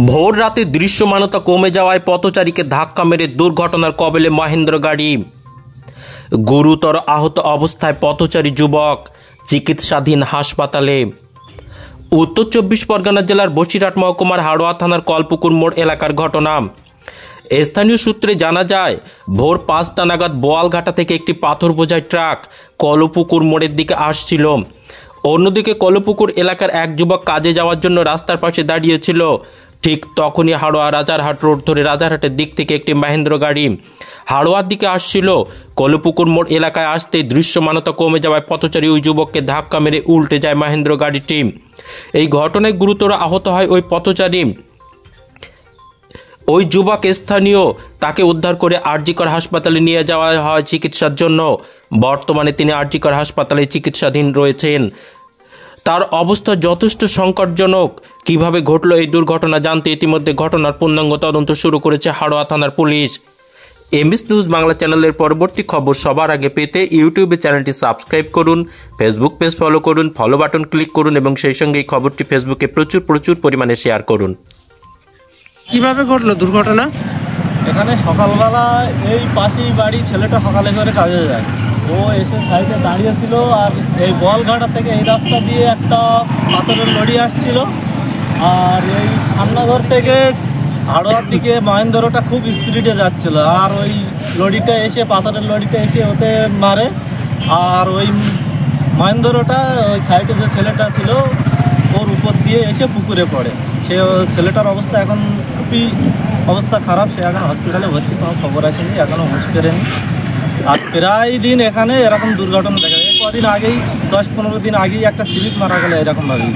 ভোর রাতে দৃশ্যমানতা কমে যাওয়ায় পথচারীকে ধাক্কা মেরে দুর্ঘটনার কবলে মহেন্দ্র গাড়ি। গুরুতর আহত অবস্থায় পথচারী যুবক চিকিৎসাধীন হাসপাতালে। উত্তর 24 পরগনা জেলার বসিরহাট মহকুমার হাড়োয়া থানার কলপুকুর মোড় এলাকার ঘটনা। স্থানীয় সূত্রে জানা যায়, ভোর 5টা নাগাদ বোয়ালঘাটা থেকে একটি পাথর বোঝাই ট্রাক কলপুকুর মোড়ের দিকে আসছিল। অন্যদিকে কলপুকুর এলাকার এক যুবক কাজে যাওয়ার জন্য রাস্তার পাশে দাঁড়িয়েছিল। ঠিক তখনই হাড়োয়া রাজারহাট রোড ধরে রাজারহাটের দিক থেকে একটি মহেন্দ্র গাড়ি হাড়োয়ার দিকে আসছিল। কলপুকুর মোড় এলাকায় আসতেই দৃশ্যমানতা কমে যাওয়ায় পথচারী ওই যুবককে ধাক্কা মেরে উল্টে যায় মহেন্দ্র গাড়িটি। এই ঘটনায় গুরুতর আহত হয় ওই পথচারী। ওই যুবক স্থানীয়, তাকে উদ্ধার করে আরজিকর হাসপাতালে নিয়ে যাওয়া হয় চিকিৎসার জন্য। বর্তমানে তিনি আরজিকর হাসপাতালে চিকিৎসাধীন রয়েছেন। তার অবস্থা যথেষ্ট সংকটজনক। কিভাবে ঘটল এই দুর্ঘটনা জানতে ইতিমধ্যে ঘটনার পূর্ণাঙ্গ তদন্ত শুরু করেছে হাড়োয়া থানার পুলিশ। এমএস নিউজ বাংলা চ্যানেলের পরবর্তী খবর সবার আগে পেতে ইউটিউবে চ্যানেলটি সাবস্ক্রাইব করুন, ফেসবুক পেজ ফলো করুন, ফলো বাটন ক্লিক করুন এবং সেই সঙ্গে এই খবরটি ফেসবুকে প্রচুর পরিমাণে শেয়ার করুন। কিভাবে ঘটলো দুর্ঘটনা? এখানে সকালবেলা এই পাশেই বাড়ি, ছেলেটা সকালে করে কাজে যায়। ও এসে সাইডে দাঁড়িয়েছিল আর এই বোয়ালঘাটা থেকে এই রাস্তা দিয়ে একটা পাথরের লরি আসছিল। আর এই সামনাঘর থেকে হাড়োয়ার দিকে মহেন্দ্রটা খুব স্পিডে যাচ্ছিল। আর ওই লরিটা এসে, পাথরের লরিটা এসে ওতে মারে। আর ওই মহেন্দ্রটা ওই সাইডে যে ছেলেটা ছিল ওর উপর দিয়ে এসে পুকুরে পড়ে। সে ছেলেটার অবস্থা এখন খুবই অবস্থা খারাপ। সে এখন হসপিটালে ভর্তি, কোনো খবর আসেনি, এখনও হুঁশ ফেরেনি। আর প্রায় দিন এখানে এরকম দুর্ঘটনা দেখা যায়। কদিন আগেই 10-15 দিন আগেই একটা সিভিক মারা গেল এরকমভাবেই।